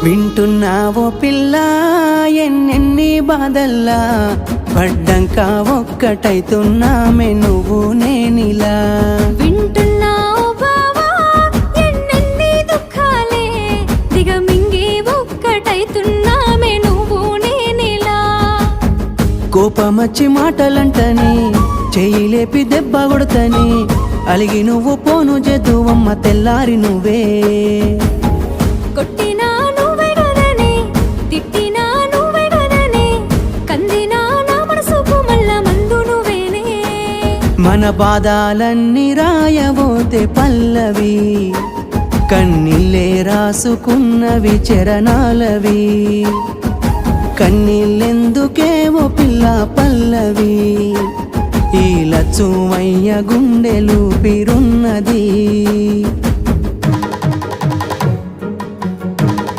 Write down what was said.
వింటున్నావో పిల్ల ఎన్నెన్ని బాధల్లా పడ్డంక ఒక్కటైతున్నామే నువ్వు నేనిలా వింటున్నావు బావా ఎన్నెన్ని దుఃఖాలే దిగమింగి ఒక్కటైతున్నామే నువ్వు నేనిలా కోపమచ్చి మాటలంటని చెయ్యి లేపి దెబ్బ కొడతని అలిగి నువ్వు పోను జదువమ్మ తెల్లారి నువ్వే కొట్టినా నువ్వే గదనే తిట్టినా నువ్వే గదనే కందినా నా మనసుకు మళ్ళా మందు నువ్వేనే మన బాధాలన్నీ రాయబోతే పల్లవి కన్నీళ్ళే రాసుకున్నవి చరణాలవి కన్నీళ్ళెందుకేవో పిల్ల పల్లవి ఈ లచ్చుమయ్య గుండెలు పిరున్నది